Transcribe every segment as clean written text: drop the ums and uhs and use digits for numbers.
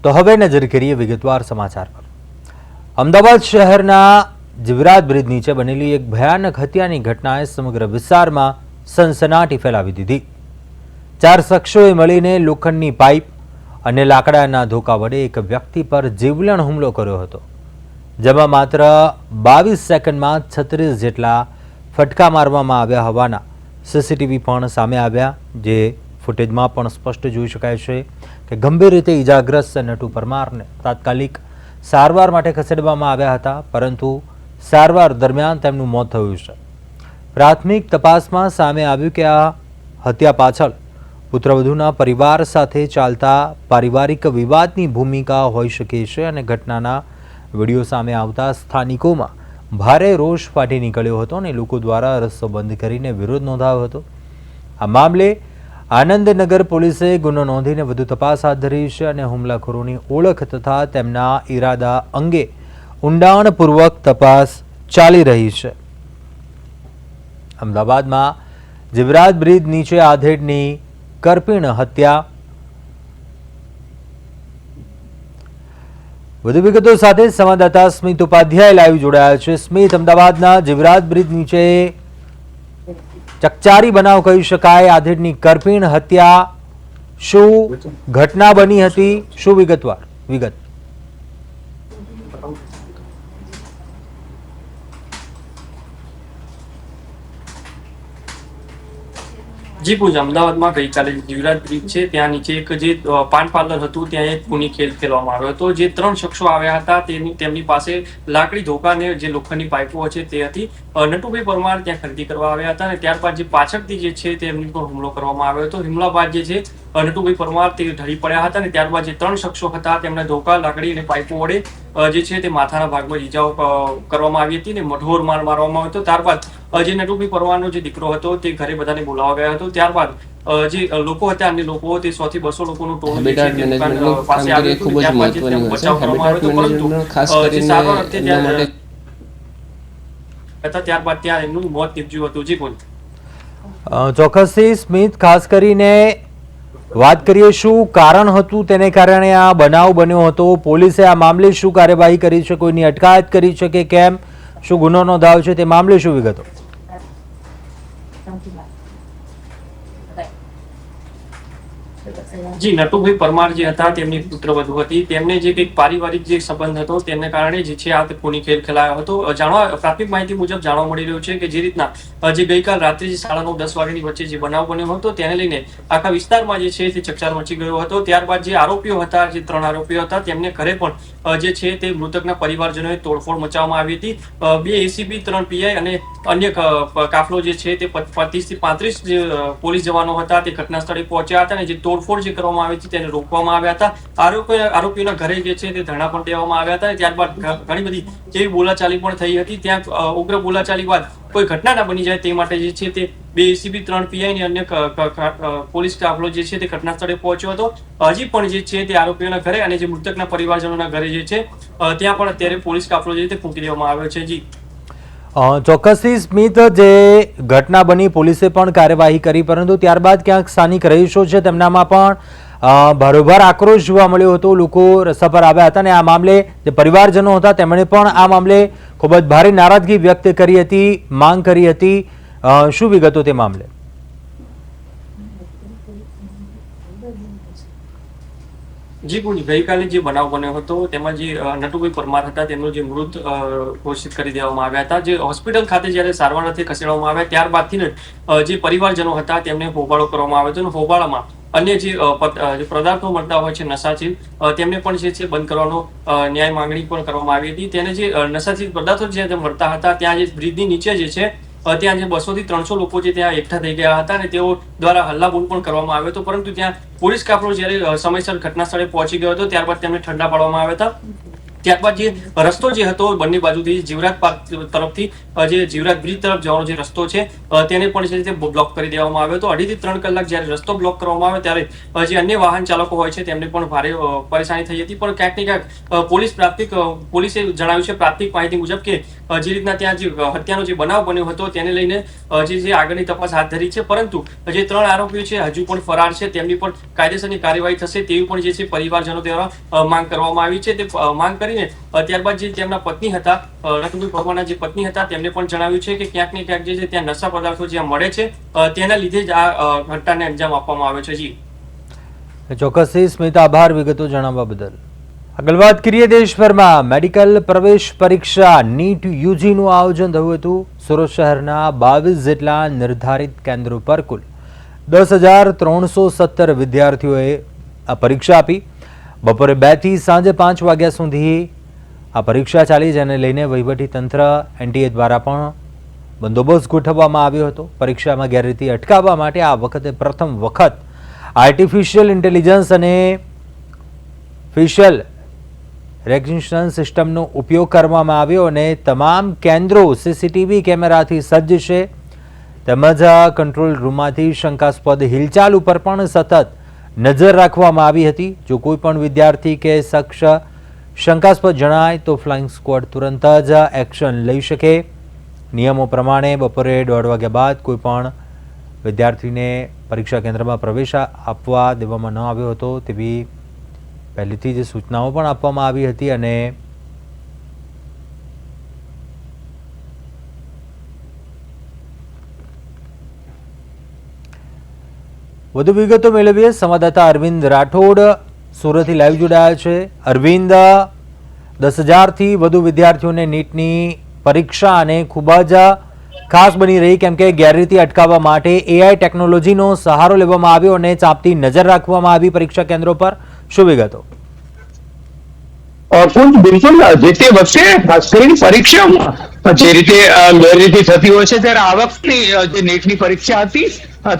તો હવે નજર કરીએ વિગતવાર સમાચાર પર। અમદાવાદ શહેરના જીવરાજ બ્રિજ નીચે બનેલી એક ભયાનક હત્યાની ઘટનાએ સમગ્ર વિસ્તારમાં સનસનાટી ફેલાવી દીધી। 4 શખ્સોએ મળીને લોખંડની પાઇપ અને લાકડાના ધોકા વડે એક વ્યક્તિ પર જીવલેણ હુમલો કર્યો હતો, જેમાં માત્ર 22 સેકન્ડમાં 36 જેટલા ફટકા મારવામાં આવ્યા હોવાના સીસીટીવી પણ સામે આવ્યા, જે ફૂટેજમાં પણ સ્પષ્ટ જોઈ શકાય છે કે ગંભીર રીતે ઈજાગ્રસ્ત નટુ પરમારને તાત્કાલિક સારવાર માટે ખસેડવામાં આવ્યા હતા, પરંતુ સારવાર દરમિયાન તેમનું મોત થયું છે। પ્રાથમિક તપાસમાં સામે આવ્યું કે આ હત્યા પાછળ પુત્રવધૂના પરિવાર સાથે ચાલતા પારિવારિક વિવાદની ભૂમિકા હોઈ શકે છે અને ઘટનાના વિડીયો સામે આવતા સ્થાનિકોમાં ભારે રોષ ફાટી નીકળ્યો હતો અને લોકો દ્વારા રસ્તો બંધ કરીને વિરોધ નોંધાવ્યો હતો। આ મામલે આનંદનગર પોલીસે ગુનો નોંધીને વધુ તપાસ હાથ ધરી છે અને હુમલાખોરોની ઓળખ તથા તેમના ઈરાદા અંગે ઊંડાણપૂર્વક તપાસ ચાલી રહી છે। અમદાવાદમાં જીવરાજ બ્રિજ નીચે આધેડની કરપીણ હત્યા। વધુ વિગતો સાથે સંવાદદાતા સ્મિત ઉપાધ્યાય લાઈવ જોડાયા છે। સ્મિત, અમદાવાદના જીવરાજ બ્રિજ નીચે ચકચારી બનાવ કહી શકાય, આધેડની કરપીણ હત્યા, શું ઘટના બની હતી, શું વિગત? જી પૂજા, અમદાવાદમાં ગઈકાલે જીવરાજ બ્રિજ છે ત્યાં નીચે એક જે પાન પાર્લર હતું ત્યાં એક ખૂની ખેલ ખેલવામાં આવ્યો હતો। જે 3 શખ્સો આવ્યા હતા તેમની પાસે લાકડી ધોકા અને જે લોખંડની પાઇપો છે તે હતી। નટુભાઈ પરમાર ત્યાં ખરીદી કરવા આવ્યા હતા અને ત્યારબાદ જે પાછળથી જે છે તેમની પર હુમલો કરવામાં આવ્યો હતો। હુમલા બાદ જે છે નટુભાઈ પરમાર તે ઢળી પડ્યા હતા અને ત્યારબાદ જે 3 શખ્સો હતા તેમને ધોકા, લાકડી અને પાઇપો વડે જે છે તે માથાના ભાગમાં ઈજાઓ કરવામાં આવી હતી અને મઢોર માર મારવામાં આવ્યો હતો। ત્યારબાદ જે નટુભાઈ પરમારનો જે દીકરો હતો તે ઘરે બધાને બોલાવવા ગયા હતો। ત્યારબાદ જે લોકો હતા અન્ય લોકો તે 100 થી 200 લોકોનું ટોળું પાસે આવ્યું હતું। ત્યારબાદ જે તેમને બચાવ કરવામાં આવ્યો હતો, પરંતુ જે સારવાર હતી ત્યારબાદ ત્યાં એમનું મોત નીપજ્યું હતું। જી બોલ। ચોક્કસથી સ્મિત, ખાસ કરીને વાત કરીએ શું કારણ હતું તેને કારણે આ બનાવ બન્યો હતો? પોલીસે આ મામલે શું કાર્યવાહી કરી છે? કોઈની અટકાયત કરી છે કે કેમ? શું ગુનો નોંધાયો છે તે મામલે શું વિગતો? જી, નટુભાઈ પરમાર જે હતા તેમની પુત્રવધુ હતી, તેમને જે કંઈક પારિવારિક જે સંબંધ હતો તેને કારણે જે છે આ ખૂની ખેલ ખેલાયો હતો। પ્રાથમિક માહિતી મુજબ જાણવા મળી રહ્યું છે કે જે રીતના જે ગઈકાલ રાત્રે 9:30 વાગ્યાની વચ્ચે જે બનાવ બન્યો હતો તેને લઈને આખા વિસ્તારમાં જે છે તે ચકચાર મચી ગયો હતો। ત્યારબાદ જે આરોપીઓ હતા, જે 3 આરોપીઓ હતા, તેમને ઘરે પણ જે છે તે મૃતકના પરિવારજનોએ તોડફોડ મચાવવામાં આવી હતી। 2 એસીબી, 3 પીઆઈ અને અન્ય કાફલો જે છે તે 25 થી 35 જે પોલીસ જવાનો હતા તે ઘટના સ્થળે પહોંચ્યા હતા અને જે તોડફોડ જે કરવામાં આવી હતી તેને રોકવામાં આવ્યા હતા। આરોપીઓના ઘરે જે છે તે ધરણા પણ દેવામાં આવ્યા હતા। ત્યારબાદ ઘણી બધી જેવી બોલાચાલી પણ થઈ હતી। ત્યાં ઉગ્ર બોલાચાલી બાદ કોઈ ઘટના ના બની જાય તે માટે જે છે તે 2 એસીબી, 3 પીઆઈ અને અન્ય પોલીસ કાફલો જે છે તે ઘટના સ્થળે પહોંચ્યો હતો। હજી પણ જે છે તે આરોપીઓના ઘરે અને જે મૃતકના પરિવારજનોના ઘરે જે છે ત્યાં પણ અત્યારે પોલીસ કાફલો જે તે ફૂંકી દેવામાં આવ્યો છે। જી ચોક્કસથી સ્મિત, જે ઘટના બની પોલીસે પણ કાર્યવાહી કરી, પરંતુ ત્યારબાદ ક્યાંક સ્થાનિક રહીશો છે તેમનામાં પણ ભારોભાર આક્રોશ જોવા મળ્યો હતો। લોકો રસ્તા પર આવ્યા હતા અને આ મામલે જે પરિવારજનો હતા તેમણે પણ આ મામલે ખૂબ જ ભારે નારાજગી વ્યક્ત કરી હતી, માંગ કરી હતી। શું વિગતો તે મામલે? જી પૂરી, ગઈકાલે જે બનાવ બન્યો હતો તેમાં જે નટુભાઈ પરમાર હતા તેમનું જે મૃત ઘોષિત કરી દેવામાં આવ્યા હતા। જે હોસ્પિટલ ખાતે જ્યારે સારવાર અર્થે ખસેડવામાં આવ્યા ત્યારબાદથી જે પરિવારજનો હતા તેમને હોબાળો કરવામાં આવ્યો હતો અને હોબાળામાં અન્ય જે પદાર્થો મળતા હોય છે નશાચીલ, તેમને પણ જે છે બંધ કરવાનો ન્યાય માંગણી પણ કરવામાં આવી હતી। તેને જે નશાચીલ પદાર્થો જે મળતા હતા ત્યાં જે બ્રિજની નીચે જે છે ત્યાં જે 200 થી 300 લોકો જે ત્યાં એકઠા થઈ ગયા હતા અને તેઓ દ્વારા હલ્લાબોલ પણ કરવામાં આવ્યો હતો, પરંતુ ત્યાં પોલીસ કાફલો જ્યારે સમયસર ઘટના સ્થળે પહોંચી ગયો હતો ત્યારબાદ તેમને ઠંડા પાડવામાં આવ્યા હતા ત્યારબાદ જે રસ્તો જે હતો બંને બાજુથી જીવરાજ પાર્ક તરફથી જે જીવરાજ બ્રિજ તરફ જવાનો જે રસ્તો છે તેને પણ જે રીતે બ્લોક કરી દેવામાં આવ્યો હતો. 2.5 થી 3 કલાક જ્યારે રસ્તો બ્લોક કરવામાં આવ્યો ત્યારે જે અન્ય વાહન ચાલકો હોય છે તેમને પણ ભારે પરેશાની થઈ હતી. પણ ક્યાંક ને ક્યાંક પોલીસે જણાવ્યું છે પ્રાથમિક માહિતી મુજબ કે જે રીતના ત્યાં જે હત્યાનો જે બનાવ બન્યો હતો તેને લઈને જે આગળની તપાસ હાથ ધરી છે, પરંતુ જે 3 આરોપીઓ છે હજુ પણ ફરાર છે, તેમની પણ કાયદેસરની કાર્યવાહી થશે તેવી પણ જે છે પરિવારજનો દ્વારા માંગ કરવામાં આવી છે. તે માંગ કરીને ત્યારબાદ જે તેમના પત્ની હતા રતનભાઈ ભગવાનના જે પત્ની હતા તેમને પણ જણાવ્યું છે કે ક્યાંક ને ક્યાંક જે છે ત્યાં નશા પદાર્થો જ્યાં મળે છે તેના લીધે જ આ ઘટનાને અંજામ આપવામાં આવ્યો છે. જી ચોક્કસથી સ્મિતા, આભાર વિગતો જણાવવા બદલ. આગળ વાત કરીએ, દેશભરમાં મેડિકલ પ્રવેશ પરીક્ષા નીટ યુજીનું આયોજન થયું હતું. સુરત શહેરના 22 જેટલા નિર્ધારિત કેન્દ્રો પર કુલ 10,317 વિદ્યાર્થીઓએ આ પરીક્ષા આપી. બપોરે 2 થી સાંજે 5 વાગ્યા સુધી આ પરીક્ષા ચાલી, જેને લઈને વહીવટીતંત્ર એનટીએ દ્વારા પણ બંદોબસ્ત ગોઠવવામાં આવ્યો હતો. પરીક્ષામાં ગેરરીતિ અટકાવવા માટે આ વખતે પ્રથમ વખત આર્ટિફિશિયલ ઇન્ટેલિજન્સ અને ફેશિયલ રેકગ્નિશન સિસ્ટમનો ઉપયોગ કરવામાં આવ્યો અને તમામ કેન્દ્રો સીસીટીવી કેમેરાથી સજ્જ છે. તેમજ કંટ્રોલ રૂમમાંથી શંકાસ્પદ હિલચાલ ઉપર પણ સતત નજર રાખવામાં આવી હતી. જો કોઈ પણ વિદ્યાર્થી કે શખ્સ શંકાસ્પદ જણાય તો ફ્લાઇંગ સ્ક્વોડ તુરંત જ એક્શન લઈ શકે. નિયમો પ્રમાણે બપોરે 1:30 વાગ્યા બાદ કોઈ પણ વિદ્યાર્થીને પરીક્ષા કેન્દ્રમાં પ્રવેશ આપવા દેવામાં ન આવ્યો હતો તેવી પહેલેથી જ સૂચનાઓ પણ આપવામાં આવી હતી. અને વધુ વિગતો મેળવીએ. સંવાદદાતા અરવિંદ રાઠોડ સુરતથી લાઈવ જોડાયા છે. અરવિંદ, 10,000થી વધુ વિદ્યાર્થીઓને નીટની પરીક્ષા અને ખૂબ જ ખાસ બની રહી, કેમ કે ગેરરીતિ અટકાવવા માટે એઆઈ ટેકનોલોજીનો સહારો લેવામાં આવ્યો અને ચાંપતી નજર રાખવામાં આવી પરીક્ષા કેન્દ્રો પર. શું વિગતો? બિલકુલ, જે તે વખતે ખાસ કરીને પરીક્ષામાં જે રીતે ગેરરીતિ થતી હોય છે ત્યારે આ વખતની જે નીટની પરીક્ષા હતી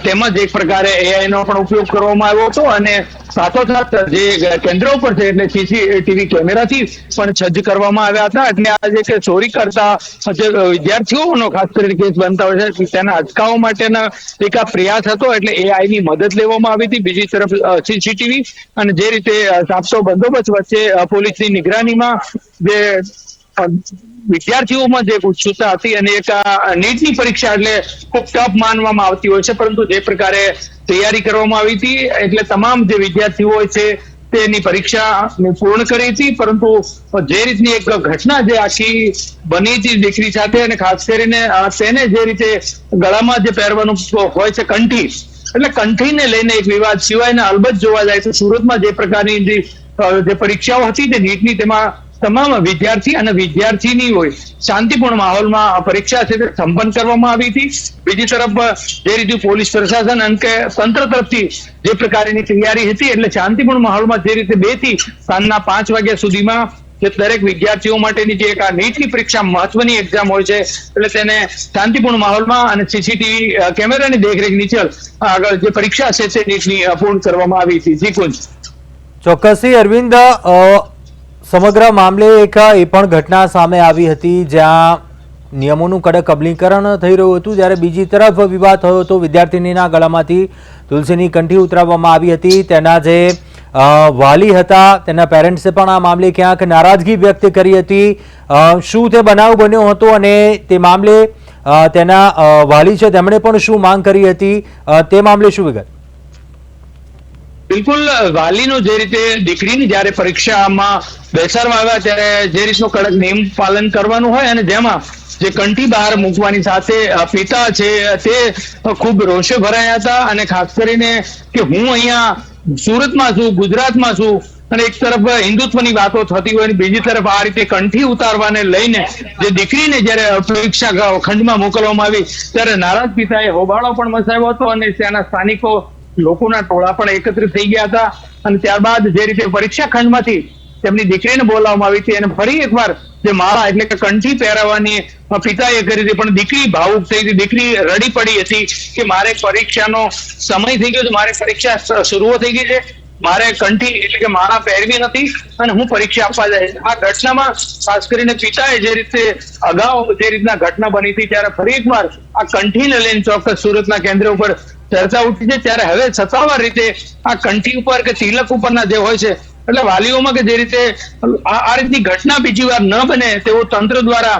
તેમાં એક પ્રકારે એઆઈ નો પણ ઉપયોગ કરવામાં આવ્યો હતો અને સાથોસાથ જે કેન્દ્રો પર છે એટલે સીસીટીવી કેમેરાથી પણ સજ્જ કરવામાં આવ્યા હતા. એટલે આ જે ચોરી કરતા જે વિદ્યાર્થીઓનો ખાસ કરીને કેસ બનતા હોય છે તેના અટકાવવા માટેના એક આ પ્રયાસ હતો. એટલે એઆઈ ની મદદ લેવામાં આવી હતી. બીજી તરફ સીસીટીવી અને જે રીતે ચાંપતો બંદોબસ્ત વચ્ચે પોલીસની નિગરાનીમાં જે વિદ્યાર્થીઓમાં જે ઉત્સુકતા હતી અને એક નીટની પરીક્ષા એટલે ખૂબ ટફ માનવામાં આવતી હોય છે, પરંતુ જે પ્રકારે તૈયારી કરવામાં આવી હતી એટલે તમામ જે વિદ્યાર્થીઓ હોય છે તેની પરીક્ષા પૂર્ણ કરી હતી. પરંતુ જે રીતની એક ઘટના જે આખી બની હતી દીકરી સાથે, અને ખાસ કરીને તેને જે રીતે ગળામાં જે પહેરવાનું હોય છે કંઠી, એટલે કંઠીને લઈને એક વિવાદ સિવાયના અલબત્ત જોવા જાય તો સુરતમાં જે પ્રકારની જે પરીક્ષાઓ હતી તે નીટની, તેમાં તમામ વિદ્યાર્થી અને વિદ્યાર્થીની હોય શાંતિપૂર્ણ માહોલમાં પરીક્ષા છે તે સંપન્ન કરવામાં આવી હતી. બીજી તરફ જે રીતે પોલીસ પ્રશાસન અને તંત્ર તરફથી જે પ્રકારની તૈયારી હતી એટલે શાંતિપૂર્ણ માહોલમાં જે રીતે 2 થી સાંજના 5 વાગ્યા સુધીમાં જે દરેક વિદ્યાર્થીઓ માટેની જે એક આ નીટની પરીક્ષા મહત્વની એક્ઝામ હોય છે એટલે તેને શાંતિપૂર્ણ માહોલમાં અને સીસીટીવી કેમેરાની દેખરેખ નીચે આગળ જે પરીક્ષા છે તે નીટની પૂર્ણ કરવામાં આવી હતી. જી કુંજ. ચોક્કસથી અરવિંદ, સમગ્ર મામલે એક એ પણ ઘટના સામે આવી હતી જ્યાં નિયમોનું કડક અમલીકરણ થઈ રહ્યું હતું, જ્યારે બીજી તરફ વિવાદ થયો હતો. વિદ્યાર્થીનીના ગળામાંથી તુલસીની કંઠી ઉતરાવવામાં આવી હતી. તેના જે વાલી હતા તેના પેરેન્ટ્સે પણ આ મામલે ક્યાંક નારાજગી વ્યક્ત કરી હતી. શું તે બનાવ બન્યો હતો અને તે મામલે તેના વાલી છે તેમણે પણ શું માંગ કરી હતી, તે મામલે શું વિગત? બિલકુલ, વાલીનું જે રીતે દીકરીની જયારે પરીક્ષામાં બેસાડવા આવ્યા ત્યારે જે રીતનું કડક નિયમ પાલન કરવાનું હોય અને જેમાં જે કંઠી બહાર મૂકવાની સાથે પિતા છે તે ખૂબ રોષે ભરાયા હતા. અને ખાસ કરીને કે હું અહીંયા સુરતમાં છું, ગુજરાતમાં છું, અને એક તરફ હિન્દુત્વની વાતો થતી હોય અને બીજી તરફ આ રીતે કંઠી ઉતારવાને લઈને જે દીકરીને જયારે પરીક્ષા ખંડમાં મોકલવામાં આવી ત્યારે નારાજ પિતાએ હોબાળો પણ મચાવ્યો હતો અને ત્યાંના સ્થાનિકો લોકોના ટોળા પણ એકત્રિત થઈ ગયા હતા. અને ત્યારબાદ જે રીતે પરીક્ષા ખંડમાંથી તેમની દીકરીને બોલાવવામાં આવી હતી અને ફરી એકવાર જે માળા એટલે કે કંઠી પહેરાવવાની પિતાએ કરી હતી, પણ દીકરી ભાવુક થઈ હતી, દીકરી રડી પડી હતી કે મારે પરીક્ષાનો સમય થઈ ગયો છે, મારે પરીક્ષા શરૂ થઈ ગઈ છે. મારે કંઠી એટલે કે માળા પહેરવી નથી અને હું પરીક્ષા આપવા જાય. આ ઘટનામાં ખાસ કરીને પિતાએ જે રીતે અગાઉ જે રીતના ઘટના બની હતી ત્યારે ફરી એકવાર આ કંઠીને લઈને ચોક્કસ સુરતના કેન્દ્ર ઉપર ચર્ચા ઉઠી છે. ત્યારે હવે સત્તાવાર રીતે આ કંઠી ઉપર કે તિલક ઉપરના જે હોય છે એટલે વાલીઓમાં કે જે રીતે આ રીતની ઘટના બીજી વાર ન બને તેવું તંત્ર દ્વારા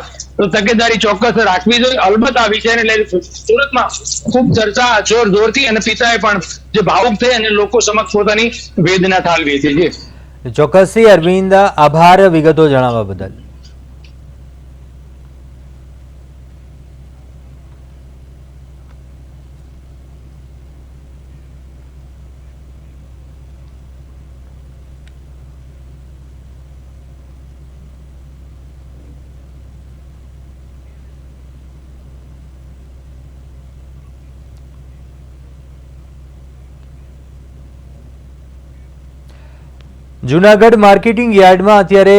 તકેદારી ચોક્કસ રાખવી જોઈએ. અલબત્ત આ વિષયને લઈને સુરતમાં ખૂબ ચર્ચા જોરથી અને પિતાએ પણ જે ભાવુક થઈ અને લોકો સમક્ષ પોતાની વેદના ઠાલવી હતી. ચોક્કસથી અરવિંદ, આભાર વિગતો જણાવવા બદલ. જૂનાગઢ માર્કેટિંગ યાર્ડમાં અત્યારે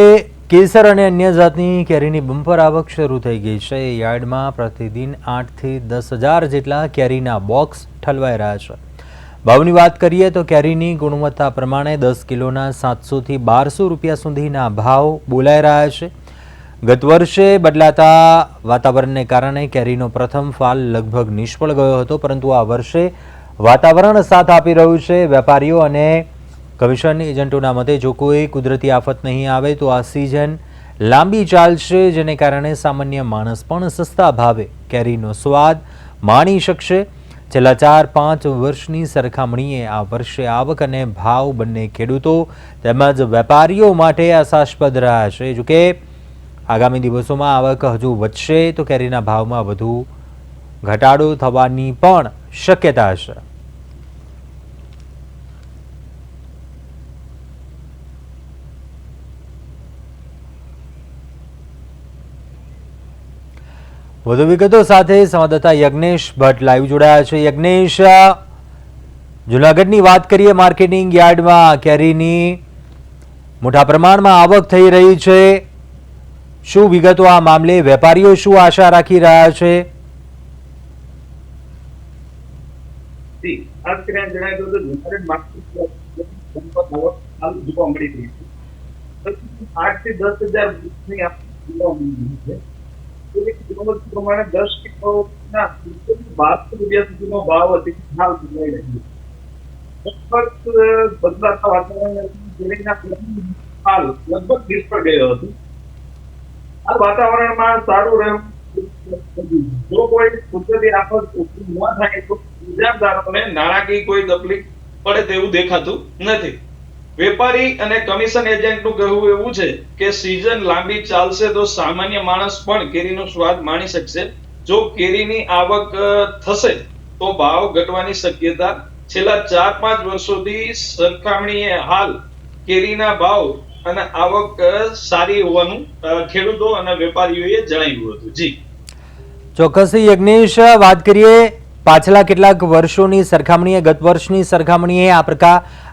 કેસર અને અન્ય જાતની કેરીની બમ્પર આવક શરૂ થઈ ગઈ છે. યાર્ડમાં પ્રતિદિન 8 થી 10,000 જેટલા કેરીના બોક્સ ઠલવાઈ રહ્યા છે. ભાવની વાત કરીએ તો કેરીની ગુણવત્તા પ્રમાણે 10 કિલોના 700 થી 1200 રૂપિયા સુધીના ભાવ બોલાઈ રહ્યા છે. ગત વર્ષે બદલાતા વાતાવરણને કારણે કેરીનો પ્રથમ ફાલ લગભગ નિષ્ફળ ગયો હતો, પરંતુ આ વર્ષે વાતાવરણ સાથ આપી રહ્યું છે. વેપારીઓ અને કમિશન એજન્ટોના મતે જો કોઈ કુદરતી આફત નહીં આવે તો આ સિઝન લાંબી ચાલશે, જેને કારણે સામાન્ય માણસ પણ સસ્તા ભાવે કેરીનો સ્વાદ માણી શકશે. છેલ્લા 4-5 વર્ષની સરખામણીએ આ વર્ષે આવક અને ભાવ બંને ખેડૂતો તેમજ વેપારીઓ માટે આશાસ્પદ રહ્યા છે. જોકે આગામી દિવસોમાં આવક હજુ વધશે તો કેરીના ભાવમાં વધુ ઘટાડો થવાની પણ શક્યતા છે. વધુ વિગતો સાથે સંવાદદાતા યજ્ઞેશ ભટ્ટ લાઈવ જોડાયા છે. યજ્ઞેશ, જૂનાગઢની વાત કરીએ, માર્કેટિંગ યાર્ડમાં કેરીની મોટા પ્રમાણમાં આવક થઈ રહી છે. શું વિગતો આ મામલે? વેપારીઓ શું આશા રાખી રહ્યા છે? પ્રમાણે 10 કિલોના 1200 રૂપિયા સુધીનો ભાવ બદલાતા વાતાવરણ હાલ લગભગ નિષ્ફળ ગયો હતો. આ વાતાવરણમાં સારું રહેવું, જો કોઈ કુદરતી આફત ન થાય તો ઇજારદારોને નાણાકીય કોઈ તકલીફ પડે તેવું દેખાતું નથી. વેપારી અને કમિશન એજન્ટનું કહેવું એવું છે કે સીઝન લાંબી ચાલશે તો સામાન્ય માણસ પણ કેરીનો સ્વાદ માણી શકશે. જો કેરીની આવક થશે તો ભાવ ઘટવાની શક્યતા. છેલ્લા 4-5 વર્ષોથી સરખામણીએ હાલ કેરીના ભાવ અને આવક સારી હોવાનું ખેડૂતો અને વેપારીઓએ જણાવ્યું હતું. જી ચોક્કસ યજ્ઞેશ, વાત કરીએ પાછલા કેટલાક વર્ષોની સરખામણીએ, ગત વર્ષની સરખામણીએ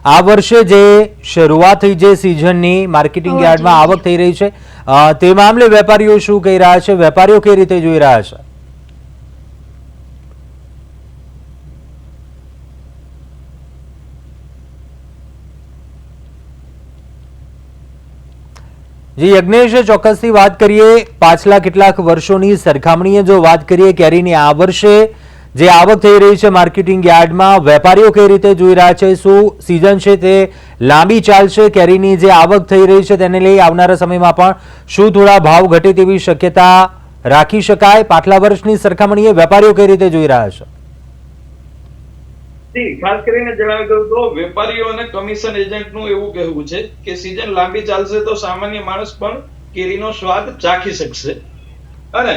આ વર્ષે જે શરૂઆત થઈ જે સિઝનની માર્કેટિંગ યાર્ડમાં આવક થઈ રહી છે તે મામલે વેપારીઓ શું કહી રહ્યા છે? વેપારીઓ કઈ રીતે જોઈ રહ્યા છે? જી યજ્ઞેશ, ચોક્કસથી વાત કરીએ પાછલા કેટલાક વર્ષોની સરખામણીએ જો વાત કરીએ કેરીની આ વર્ષે જે આવક થઈ રહી છે માર્કેટિંગ યાર્ડમાં, વેપારીઓ કઈ રીતે જોઈ રહ્યા છે? શું સિઝન છે તે લાંબી ચાલશે? કેરીની જે આવક થઈ રહી છે તેને લઈ આવનારા સમયમાં પણ શું થોડા ભાવ ઘટે તેવી શક્યતા રાખી શકાય? પાછલા વર્ષની સરખામણીએ વેપારીઓ કઈ રીતે જોઈ રહ્યા છે? ખાસ કરીને જણાવી દઉં તો વેપારીઓ અને કમિશન એજન્ટનું એવું કહેવું છે કે સીઝન લાંબી ચાલશે તો સામાન્ય માણસ પણ કેરીનો સ્વાદ ચાખી શકશે અને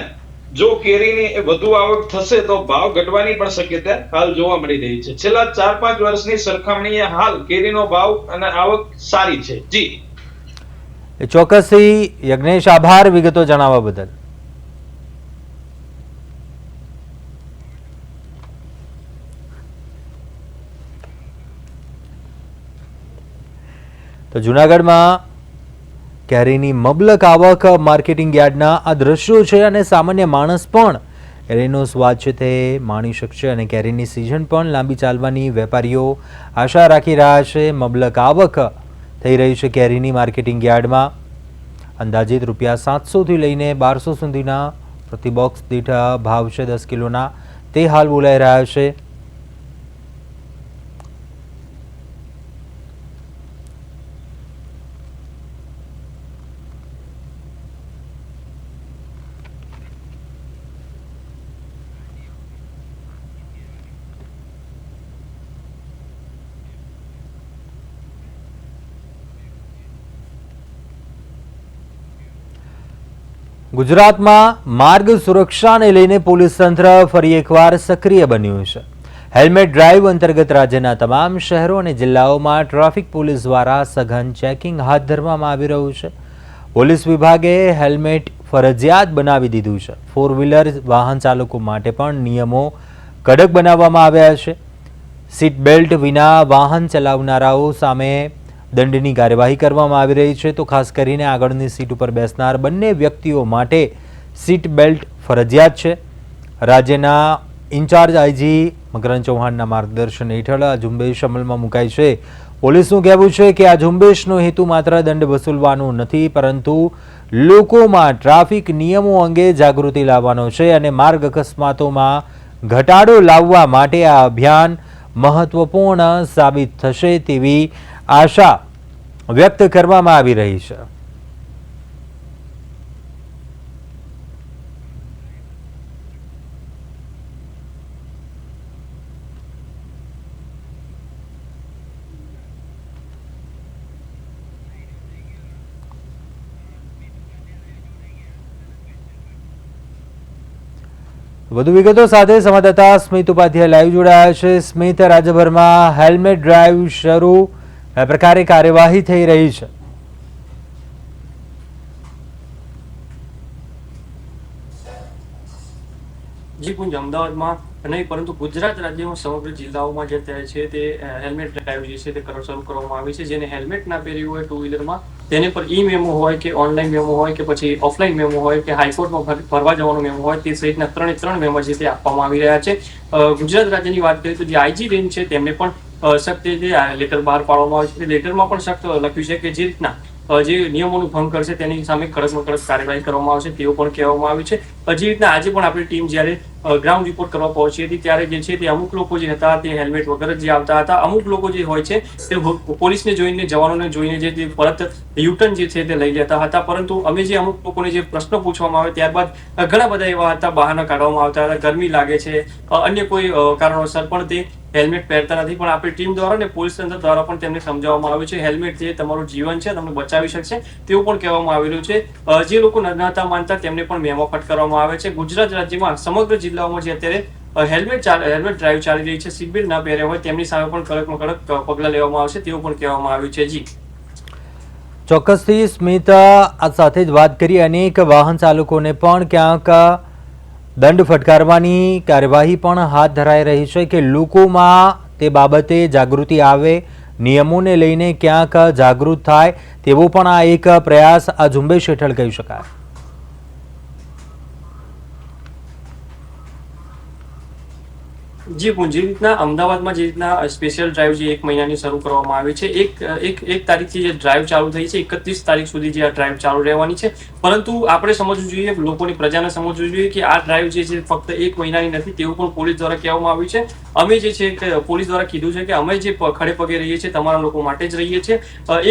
જો કેરીની વધુ આવક થશે તો ભાવ ઘટવાની પણ શક્યતા હાલ જોવા મળી રહી છે. છેલ્લા 4-5 વર્ષની સરખામણીએ હાલ કેરીનો ભાવ અને આવક સારી છે. જી ચોક્કસથી યજ્ઞેશ, આભાર વિગતો જણાવવા બદલ. તો જૂનાગઢમાં કેરીની મબલક આવક માર્કેટિંગ યાર્ડના આ દ્રશ્યો છે અને સામાન્ય માણસ પણ કેરીનો સ્વાદ છે તે માણી શકશે અને કેરીની સિઝન પણ લાંબી ચાલવાની વેપારીઓ આશા રાખી રહ્યા છે. મબલક આવક થઈ રહી છે કેરીની માર્કેટિંગ યાર્ડમાં. અંદાજિત ₹700થી લઈને 1200 સુધીના પ્રતિ બોક્સ દીઠ ભાવ છે 10 કિલોના, તે હાલ બોલાઈ રહ્યા છે. ગુજરાતમાં માર્ગ સુરક્ષાને લઈને પોલીસ તંત્ર ફરી એકવાર સક્રિય બન્યું છે. હેલ્મેટ ડ્રાઈવ અંતર્ગત રાજ્યના તમામ શહેરો અને જિલ્લાઓમાં ટ્રાફિક પોલીસ દ્વારા સઘન ચેકિંગ હાથ ધરવામાં આવી રહ્યું છે. પોલીસ વિભાગે હેલ્મેટ ફરજિયાત બનાવી દીધું છે. 4 વ્હીલર વાહન ચાલકો માટે પણ નિયમો કડક બનાવવામાં આવ્યા છે. સીટ બેલ્ટ વિના વાહન ચલાવનારાઓ સામે દંડની કાર્યવાહી કરવામાં આવી રહી છે. તો ખાસ કરીને આગળની સીટ ઉપર બેસનાર બંને વ્યક્તિઓ માટે સીટ બેલ્ટ ફરજિયાત છે. રાજ્યના ઇન્ચાર્જ આઈજી મકરંદ ચૌહાણના માર્ગદર્શન હેઠળ આ ઝુંબેશ અમલમાં મુકાઈ છે. પોલીસનું કહેવું છે કે આ ઝુંબેશનો હેતુ માત્ર દંડ વસૂલવાનો નથી, પરંતુ લોકોમાં ટ્રાફિક નિયમો અંગે જાગૃતિ લાવવાનો છે અને માર્ગ અકસ્માતોમાં ઘટાડો લાવવા માટે આ અભિયાન મહત્વપૂર્ણ સાબિત થશે તેવી આશા વ્યક્ત કરવામાં આવી રહી છે. વધુ વિગતો સાથે સંવાદદાતા સ્મિત ઉપાધ્યાય લાઈવ જોડાયા છે. સ્મિત, રાજ્યભરમાં હેલ્મેટ ડ્રાઈવ શરૂ પ્રકારે કાર્યવાહી થઈ રહી છે. જી પુંજ, અમદાવાદમાં નહીં પરંતુ ગુજરાત રાજ્યમાં સમગ્ર જિલ્લાઓમાં જે અત્યારે છે તે હેલ્મેટ ડ્રાઈવ જે છે તે શરૂ કરવામાં આવી છે. જેને હેલ્મેટ ના પહેર્યું હોય 2 વ્હીલરમાં તેને પર ઈ મેમો હોય કે ઓનલાઈન મેમો હોય કે પછી ઓફલાઈન મેમો હોય કે હાઈકોર્ટમાં ફરવા જવાનો મેમો હોય તે સહિતના 3 મેમો જે તે આપવામાં આવી રહ્યા છે. ગુજરાત રાજ્યની વાત કરીએ તો જે આઈજી રેન્જ છે તેમને પણ સખ્ત લેટર બહાર પાડવામાં આવે છે. લેટરમાં પણ સખ્ત લખ્યું છે કે જે રીતના જે નિયમોનું ભંગ કરશે તેની સામે કડકમાં કડક કાર્યવાહી કરવામાં આવશે તેવું પણ કહેવામાં આવ્યું છે. જે રીતના આજે પણ આપણી ટીમ જ્યારે ગ્રાઉન્ડ રિપોર્ટ કરવા પહોંચી હતી ત્યારે જે છે તે અમુક લોકો જે હતા તે હેલ્મેટ વગર જ જે આવતા હતા. અમુક લોકો જે હોય છે તે પોલીસને જોઈને, જવાનોને જોઈને જે તે પરત યુટર્ન જે છે તે લઈ લેતા હતા. પરંતુ અમે જે અમુક લોકોને જે પ્રશ્નો પૂછવામાં આવે ત્યારબાદ ઘણા બધા એવા હતા, બહાના કાઢવામાં આવતા હતા, ગરમી લાગે છે, અન્ય કોઈ કારણોસર પણ તે હેલ્મેટ પહેરતા નથી. પણ આપણી ટીમ દ્વારા ને પોલીસ તંત્ર દ્વારા પણ તેમને સમજાવવામાં આવ્યું છે હેલ્મેટ જે તમારું જીવન છે, તમને બચાવી શકશે તેવું પણ કહેવામાં આવેલું છે. જે લોકો નહોતા માનતા તેમને પણ મેમો ફટકારવામાં આવે છે. ગુજરાત રાજ્યમાં સમગ્ર જિલ્લાઓમાં જે અત્યારે હેલ્મેટ ડ્રાઈવ ચાલી રહી છે, સીટ બેલ્ટ ના પહેર્યા હોય તેમની સામે પણ કડકમાં કડક પગલાં લેવામાં આવશે તેવું પણ કહેવામાં આવ્યું છે. જી ચોક્કસથી સ્મિત, આ સાથે જ વાત કરી અનેક વાહન ચાલકોને પણ ક્યાંક દંડ ફટકારવાની કાર્યવાહી પણ હાથ ધરાઈ રહી છે કે લોકોમાં તે બાબતે જાગૃતિ આવે, નિયમોને લઈને ક્યાંક જાગૃત થાય તેવો પણ આ એક પ્રયાસ આ ઝુંબેશ હેઠળ કહી શકાય. જી જે રીતના અમદાવાદમાં જે રીતના સ્પેશિયલ ડ્રાઈવ જે 1 મહિનાની શરૂ કરવામાં આવી છે, એક તારીખથી જે ડ્રાઈવ ચાલુ થઈ છે, 31 તારીખ સુધી જે આ ડ્રાઈવ ચાલુ રહેવાની છે. પરંતુ આપણે સમજવું જોઈએ, લોકોની પ્રજાને સમજવું જોઈએ કે આ ડ્રાઈવ જે છે ફક્ત 1 મહિનાની નથી તેવું પણ પોલીસ દ્વારા કહેવામાં આવ્યું છે. અમે જે છે પોલીસ દ્વારા કીધું છે કે અમે જે ખડે પગે રહીએ છીએ તમારા લોકો માટે જ રહીએ છીએ.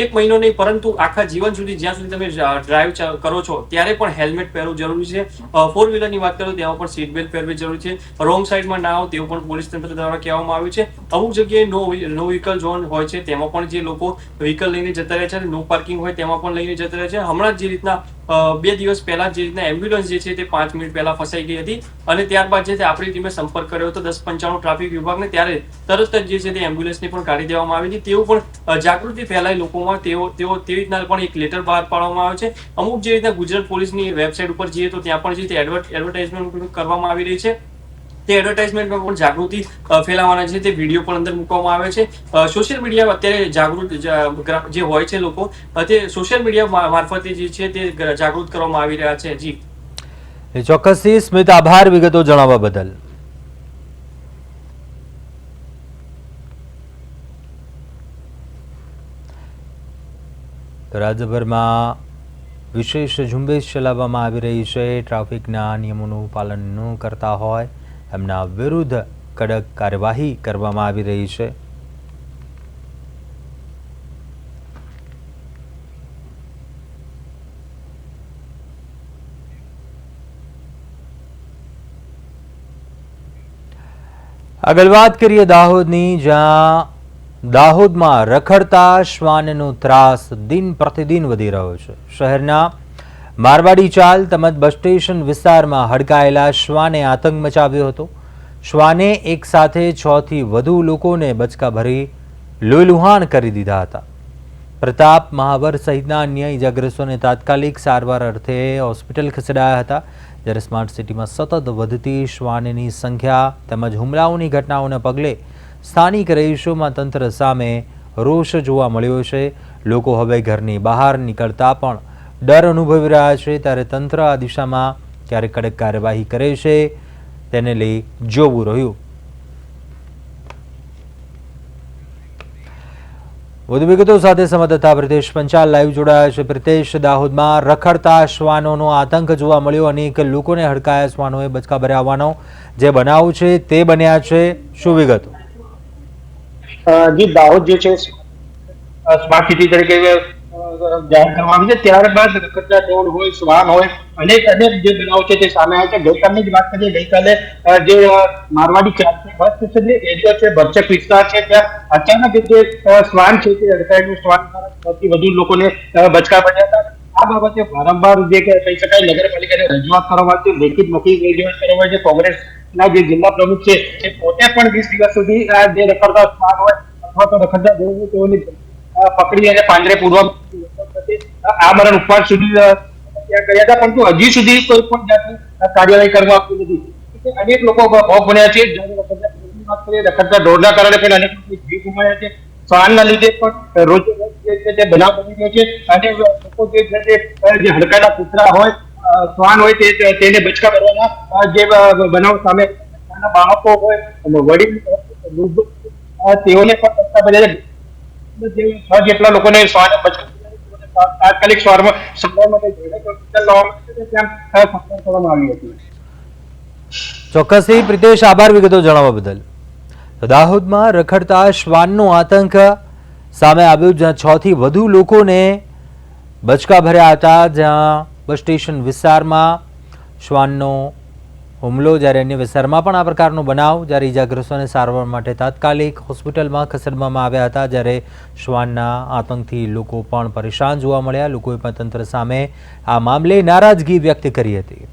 1 મહિનો નહીં પરંતુ આખા જીવન સુધી જ્યાં સુધી તમે ડ્રાઈવ કરો છો ત્યારે પણ હેલ્મેટ પહેરવું જરૂરી છે. 4 વ્હીલરની વાત કરો તેમાં પણ સીટ બેલ્ટ પહેરવી જરૂરી છે. રોંગ સાઈડમાં ના આવો તેવું પણ પોલીસ તંત્ર દ્વારા કહેવામાં આવ્યું છે. અમુક જગ્યાએ નો વ્હીકલ ઝોન હોય છે તેમાં પણ જે લોકો વ્હીકલ લઈને જતા રહે છે, નો પાર્કિંગ હોય તેમાં પણ લઈને જતા રહે છે. હમણાં જે રીતના 2 દિવસ પહેલા જે રીતના એમ્બ્યુલન્સ જે છે તે 5 મિનિટ પહેલા ફસાઈ ગઈ હતી અને ત્યારબાદ જે આપણી ટીમે સંપર્ક કર્યો હતો 1095 ટ્રાફિક વિભાગને, ત્યારે તરત જ જે છે તે એમ્બ્યુલન્સને પણ કાઢી દેવામાં આવી હતી. તેવું પણ જાગૃતિ ફેલાય લોકોમાં તેવી રીતના પણ એક લેટર બહાર પાડવામાં આવ્યો છે. અમુક જે રીતના ગુજરાત પોલીસની વેબસાઇટ ઉપર જઈએ તો ત્યાં પણ જે તે એડવર્ટાઇઝમેન્ટ કરવામાં આવી રહી છે. તે એડવર્ટાઇઝમેન્ટમાં પણ જાગૃતિ ફેલાવવાના છે, તે વિડીયો પણ અંદર મૂકવામાં આવે છે. સોશિયલ મીડિયા અત્યારે જાગૃત જે હોય છે લોકો તે સોશિયલ મીડિયા મારફતે જે છે તે જાગૃત કરવામાં આવી રહ્યા છે. જી એ ચોક્કસથી સ્મિત, આભાર વિગતો જણાવવા બદલ. રાજ્યભરમાં વિશેષ ઝુંબેશ ચલાવવામાં આવી રહી છે. ટ્રાફિકના નિયમોનું પાલન ન કરતા હોય એમના વિરુદ્ધ કડક કાર્યવાહી કરવામાં આવી રહી છે. આગળ વાત કરીએ દાહોદની, જ્યાં દાહોદમાં રખડતા શ્વાનનો ત્રાસ દિન પ્રતિદિન વધી રહ્યો છે. શહેરના મારવાડી ચાલ તેમજ બસ સ્ટેશન વિસ્તારમાં હડકાયેલા શ્વાને આતંક મચાવ્યો હતો. શ્વાને એક સાથે 6 થી વધુ લોકોને બચકા ભરી લોહીલુહાણ કરી દીધા હતા. પ્રતાપ, મહાવર સહિતના અન્ય ઇજાગ્રસ્તોને તાત્કાલિક સારવાર અર્થે હોસ્પિટલ ખસેડાયા હતા. જ્યારે સ્માર્ટ સિટીમાં સતત વધતી શ્વાનની સંખ્યા તેમજ હુમલાઓની ઘટનાઓના પગલે સ્થાનિક રહીશોમાં તંત્ર સામે રોષ જોવા મળ્યો છે. લોકો હવે ઘરની બહાર નીકળતા પણ ડર અનુભવી રહ્યા છે. ત્યારે તંત્ર આ દિશામાં ક્યારે કડક કાર્યવાહી કરે છે તેને લઈ જોવું રહ્યું. વધુ વિગતો સાથે સંવાદદાતા પ્રિતેશ પંચાલ લાઈવ જોડાયા છે. પ્રિતેશ, દાહોદમાં રખડતા શ્વાનોનો આતંક જોવા મળ્યો. અનેક લોકોને હડકાયા શ્વાનોએ બચકા ભર્યા હોવાનો જે બનાવ છે તે બન્યા છે. શું વિગતો? જી, દાહોદ જે છે સ્માર્ટ સિટી તરીકે જાહેર કરવામાં આવી છે. ત્યારબાદ રખડતા ઢોર હોય, શ્વાન હોય, અનેક જે બનાવ છે તે સામે આવ્યા છે. ગઈકાલની જ વાત કરીએ, ગઈકાલે જે મારવાડી બસ સ્ટેશન એરિયા છે, ભરચક વિસ્તાર છે, ત્યાં અચાનક જે શ્વાન છે તે અડકાયેલું શ્વાન સૌથી વધુ લોકોને બચકા પડ્યા હતા. આ બાબતે વારંવાર જે કહી શકાય નગરપાલિકાને રજૂઆત કરવામાં આવી છે, લેખિત મૌખિક રજૂઆત કરવામાં આવી છે. કોંગ્રેસના જે જિલ્લા પ્રમુખ છે તે પોતે પણ 20 દિવસ સુધી જે રખડતા શ્વાન હોય અથવા તો રખડતા ઢોર હોય તેઓની પકડી અને પાંજરે પૂરવા આમરણ ઉપવાસ સુધી કર્યા હતા, પરંતુ હજી સુધી કોઈ પણ જાતની કાર્યવાહી કરવામાં આવતી નથી. અનેક લોકો ભોગ બન્યા છે. રખડતા ઢોરના કારણે પણ અનેક લોકો જીવ ગુમાવ્યા છે. શ્વાનના લીધે પણ રોજ જે બનાવ બની રહ્યો છે અને લોકો જે હડકાયેલા કૂતરા હોય, શ્વાન હોય તેને બચકા ભરવાના જે બનાવ સામે બાળકો હોય, વડીલ તેઓને પણ બચકા ભર્યા છે. 6 જેટલા લોકોને શ્વાને બચકા તાત્કાલિક સારવાર માટે કરવામાં આવી હતી. ચોક્કસથી પ્રિતેશ, આભાર વિગતો જણાવવા બદલ. દાહોદમાં રખડતા શ્વાનનો આતંક સામે આવ્યો, જ્યાં 6 થી વધુ લોકોને બચકા ભર્યા હતા. જ્યાં બસ સ્ટેશન વિસ્તારમાં શ્વાનનો હુમલો, જ્યારે અન્ય વિસ્તારમાં પણ આ પ્રકારનો બનાવ, જ્યારે ઇજાગ્રસ્તોને સારવાર માટે તાત્કાલિક હોસ્પિટલમાં ખસેડવામાં આવ્યા હતા. જ્યારે શ્વાનના આતંકથી લોકો પણ પરેશાન જોવા મળ્યા. લોકોએ પણ તંત્ર સામે આ મામલે નારાજગી વ્યક્ત કરી હતી.